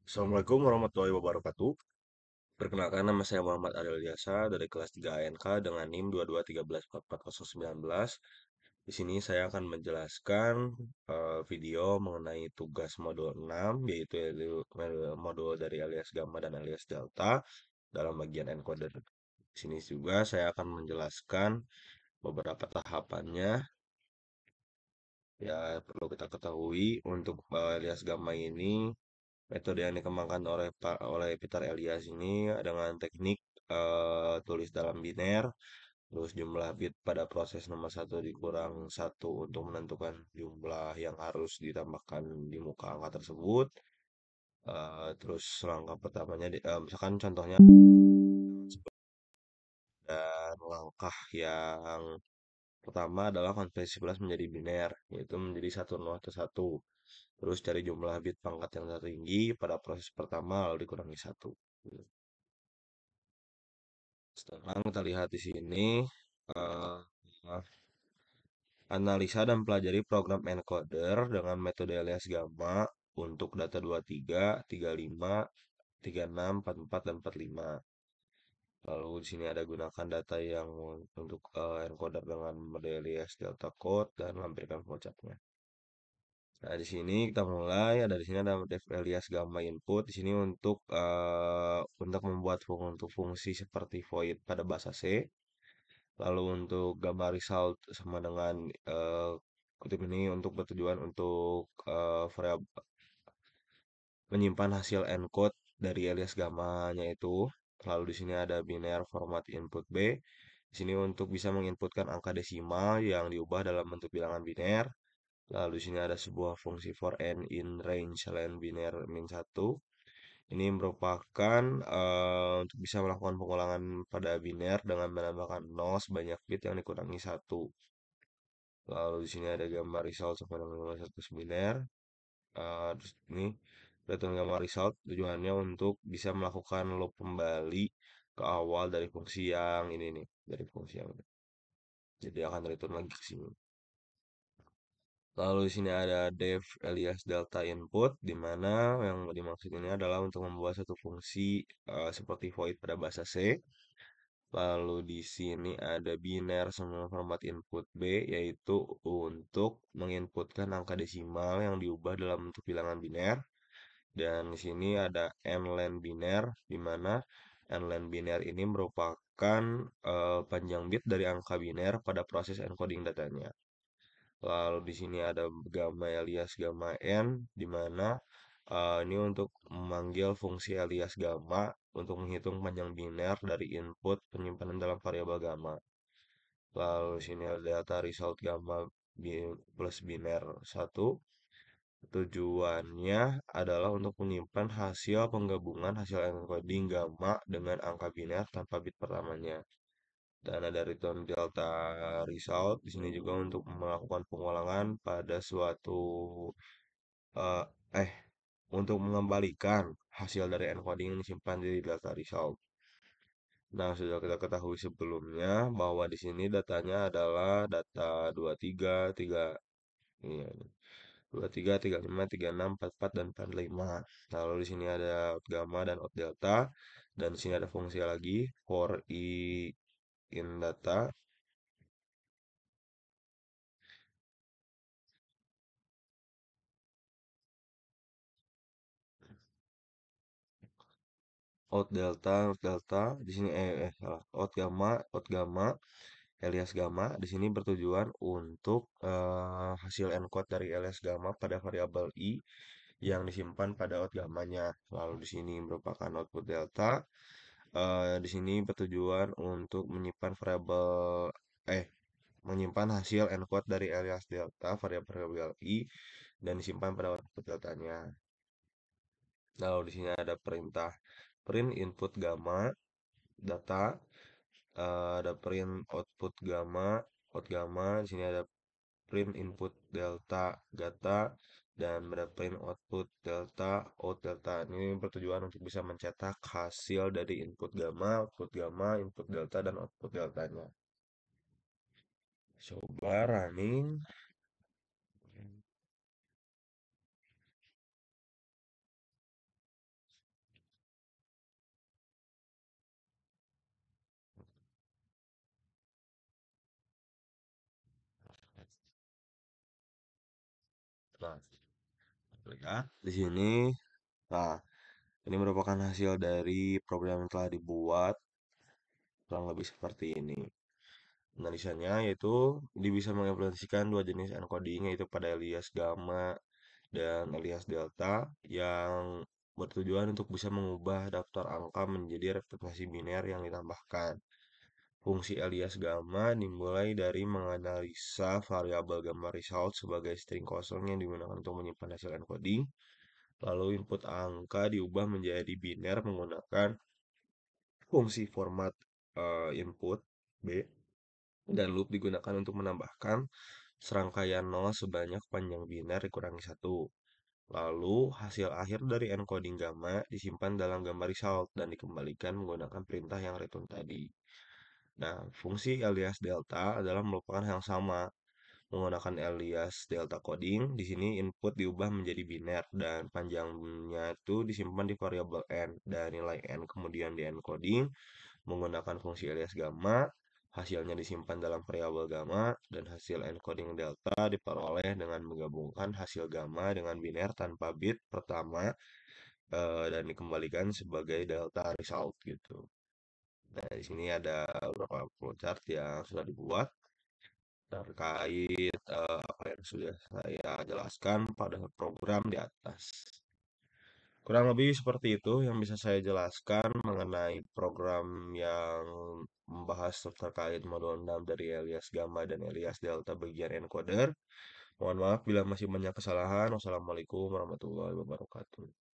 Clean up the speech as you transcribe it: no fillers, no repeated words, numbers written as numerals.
Assalamualaikum warahmatullahi wabarakatuh. Perkenalkan nama saya Muhammad Adel Yasa dari kelas 3 ANK dengan NIM 2213444019. Di sini saya akan menjelaskan video mengenai tugas modul 6 yaitu modul dari alias gamma dan alias delta dalam bagian encoder. Di sini juga saya akan menjelaskan beberapa tahapannya. Ya, perlu kita ketahui untuk alias gamma ini metode yang dikembangkan oleh Peter Elias ini dengan teknik tulis dalam biner, terus jumlah bit pada proses nomor satu dikurang satu untuk menentukan jumlah yang harus ditambahkan di muka angka tersebut. Terus langkah pertamanya, misalkan contohnya, dan langkah yang pertama adalah konversi 11 menjadi biner, yaitu menjadi 1 0 1. Terus cari jumlah bit pangkat yang tertinggi pada proses pertama lalu dikurangi satu. Sekarang kita lihat di sini eh, analisa dan pelajari program encoder dengan metode alias gamma untuk data 23, 35, 36, 44, dan 45. Lalu di sini ada gunakan data yang untuk encoder dengan model alias delta code dan lampirkan flowchartnya. Nah, di sini kita mulai. Di sini ada def alias gamma input. Di sini untuk membuat untuk fungsi seperti void pada bahasa C. Lalu untuk gamma result sama dengan kutip ini untuk bertujuan untuk variabel menyimpan hasil encode dari alias gamma-nya itu. Lalu di sini ada binary format input B. Di sini untuk bisa menginputkan angka desimal yang diubah dalam bentuk bilangan biner. Lalu di sini ada sebuah fungsi for n in range len biner min 1. Ini merupakan untuk bisa melakukan pengulangan pada biner dengan menambahkan 0 sebanyak bit yang dikurangi satu. Lalu di sini ada gambar result sama dengan satu biner. Terus ini return gambar result tujuannya untuk bisa melakukan loop kembali ke awal dari fungsi yang ini nih, dari fungsi yang ini. Jadi akan return lagi ke sini. Lalu di sini ada def alias delta input, di mana yang dimaksud ini adalah untuk membuat satu fungsi seperti void pada bahasa C. Lalu di sini ada biner sama format input B, yaitu untuk menginputkan angka desimal yang diubah dalam bentuk bilangan biner. Dan di sini ada n-len biner, di mana n-len biner ini merupakan panjang bit dari angka biner pada proses encoding datanya. Lalu di sini ada gamma alias gamma n, di mana ini untuk memanggil fungsi alias gamma untuk menghitung panjang biner dari input penyimpanan dalam variabel gamma. Lalu di sini ada data result gamma plus biner 1. Tujuannya adalah untuk menyimpan hasil penggabungan hasil encoding gamma dengan angka biner tanpa bit pertamanya. Dan ada return delta result di sini juga untuk melakukan pengulangan pada suatu eh, eh untuk mengembalikan hasil dari encoding yang disimpan di delta result. Nah, sudah kita ketahui sebelumnya bahwa di sini datanya adalah data 23, 3 iya, 23, 35, 36, 44 dan 45. Lalu di sini ada out gamma dan out delta dan di sini ada fungsi lagi for i in data. Out delta di sini salah. Out gamma, alias gamma di sini bertujuan untuk hasil encode dari alias gamma pada variabel i yang disimpan pada out gammanya. Lalu di sini merupakan output delta. Di sini bertujuan untuk menyimpan eh menyimpan hasil encode dari alias delta variabel i dan disimpan pada output deltanya. Lalu di sini ada perintah print input gamma data, ada print output gamma, out gamma. Di sini ada print input delta data dan ada print output delta out delta. Ini bertujuan untuk bisa mencetak hasil dari input gamma, input delta dan output deltanya. Coba running. Nah, lihat di sini. Nah, ini merupakan hasil dari program yang telah dibuat kurang lebih seperti ini. Analisanya yaitu bisa mengimplementasikan dua jenis encoding yaitu pada alias gamma dan alias delta yang bertujuan untuk bisa mengubah daftar angka menjadi representasi biner yang ditambahkan. Fungsi alias gamma dimulai dari menganalisa variabel gamma result sebagai string kosong yang digunakan untuk menyimpan hasil encoding. Lalu input angka diubah menjadi biner menggunakan fungsi format input B dan loop digunakan untuk menambahkan serangkaian nol sebanyak panjang biner dikurangi satu. Lalu hasil akhir dari encoding gamma disimpan dalam gamma result dan dikembalikan menggunakan perintah yang return tadi. Nah, fungsi alias delta adalah merupakan hal yang sama menggunakan alias delta coding. Di sini input diubah menjadi biner dan panjangnya itu disimpan di variabel n dan nilai n kemudian di encoding menggunakan fungsi alias gamma. Hasilnya disimpan dalam variabel gamma dan hasil encoding delta diperoleh dengan menggabungkan hasil gamma dengan biner tanpa bit pertama dan dikembalikan sebagai delta result gitu. Nah, di sini ada beberapa flowchart yang sudah dibuat terkait apa yang sudah saya jelaskan pada program di atas. Kurang lebih seperti itu yang bisa saya jelaskan mengenai program yang membahas terkait modul 6 dari alias gamma dan alias delta bagian encoder. Mohon maaf bila masih banyak kesalahan. Wassalamualaikum warahmatullahi wabarakatuh.